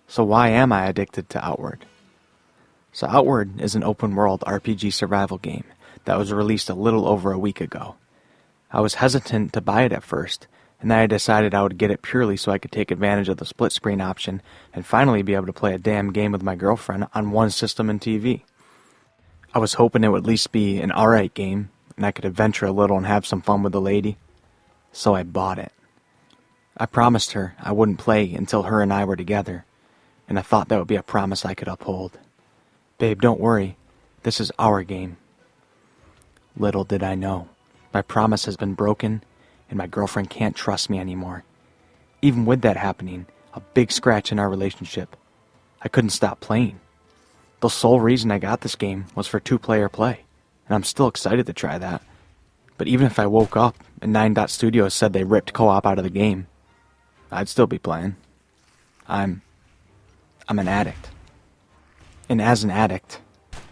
So why am I addicted to Outward? So Outward is an open-world RPG survival game that was released a little over a week ago. I was hesitant to buy it at first, and then I decided I would get it purely so I could take advantage of the split-screen option and finally be able to play a damn game with my girlfriend on one system and TV. I was hoping it would at least be an alright game, and I could adventure a little and have some fun with the lady. So I bought it. I promised her I wouldn't play until her and I were together, and I thought that would be a promise I could uphold. Babe, don't worry. This is our game. Little did I know, my promise has been broken, and my girlfriend can't trust me anymore. Even with that happening, a big scratch in our relationship, I couldn't stop playing. The sole reason I got this game was for two-player play, and I'm still excited to try that. But even if I woke up and 9 Dot Studios said they ripped co-op out of the game, I'd still be playing. I'm an addict. And as an addict,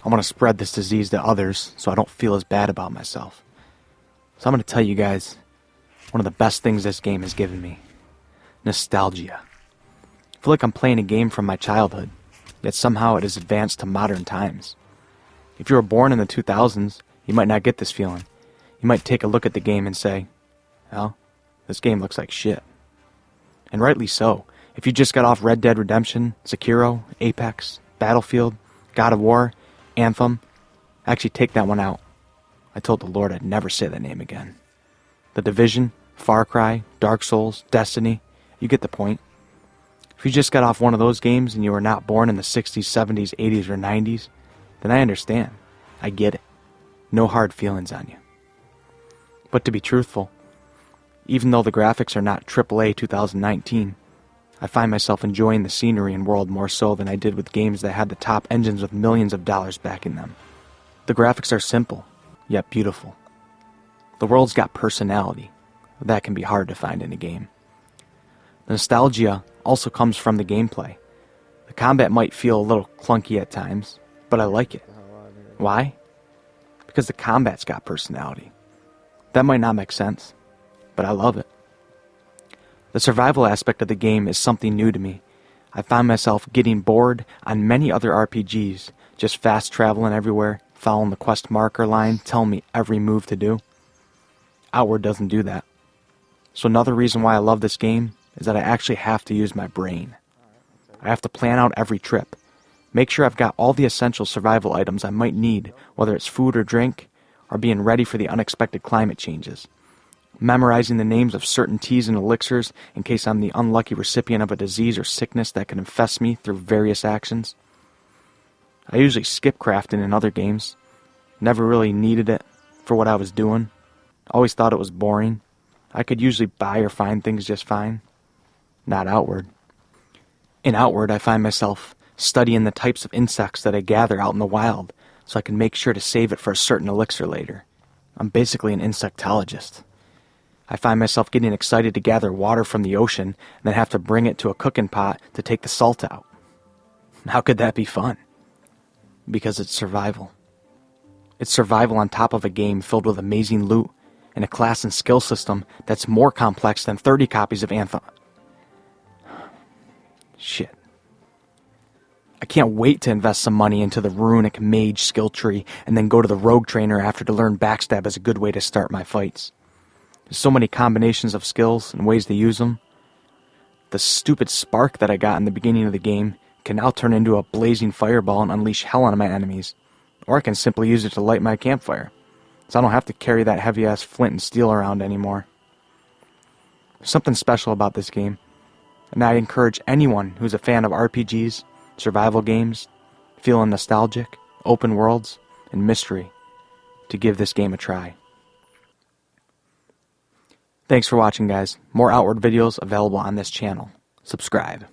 I want to spread this disease to others so I don't feel as bad about myself. So I'm going to tell you guys one of the best things this game has given me. Nostalgia. I feel like I'm playing a game from my childhood, yet somehow it has advanced to modern times. If you were born in the 2000s, you might not get this feeling. You might take a look at the game and say, well, this game looks like shit. And rightly so. If you just got off Red Dead Redemption, Sekiro, Apex, Battlefield, God of War, Anthem, actually take that one out. I told the Lord I'd never say that name again. The Division, Far Cry, Dark Souls, Destiny, you get the point. If you just got off one of those games and you were not born in the 60s, 70s, 80s, or 90s, then I understand. I get it. No hard feelings on you. But to be truthful, even though the graphics are not AAA 2019, I find myself enjoying the scenery and world more so than I did with games that had the top engines with millions of dollars backing them. The graphics are simple, yet beautiful. The world's got personality. That can be hard to find in a game. The nostalgia also comes from the gameplay. The combat might feel a little clunky at times, but I like it. Why? Because the combat's got personality. That might not make sense, but I love it. The survival aspect of the game is something new to me. I find myself getting bored on many other RPGs, just fast traveling everywhere, following the quest marker line, telling me every move to do. Outward doesn't do that. So another reason why I love this game is that I actually have to use my brain. I have to plan out every trip, make sure I've got all the essential survival items I might need, whether it's food or drink, or being ready for the unexpected climate changes. Memorizing the names of certain teas and elixirs in case I'm the unlucky recipient of a disease or sickness that can infest me through various actions. I usually skip crafting in other games. Never really needed it for what I was doing. Always thought it was boring. I could usually buy or find things just fine. Not Outward. In Outward, I find myself studying the types of insects that I gather out in the wild so I can make sure to save it for a certain elixir later. I'm basically an insectologist. I find myself getting excited to gather water from the ocean and then have to bring it to a cooking pot to take the salt out. How could that be fun? Because it's survival. It's survival on top of a game filled with amazing loot and a class and skill system that's more complex than 30 copies of Anthem. Shit. I can't wait to invest some money into the Runic Mage skill tree and then go to the Rogue Trainer after to learn Backstab is a good way to start my fights. There's so many combinations of skills and ways to use them. The stupid spark that I got in the beginning of the game can now turn into a blazing fireball and unleash hell on my enemies. Or I can simply use it to light my campfire, so I don't have to carry that heavy-ass flint and steel around anymore. There's something special about this game, and I encourage anyone who's a fan of RPGs, survival games, feeling nostalgic, open worlds, and mystery to give this game a try. Thanks for watching, guys. More Outward videos available on this channel. Subscribe.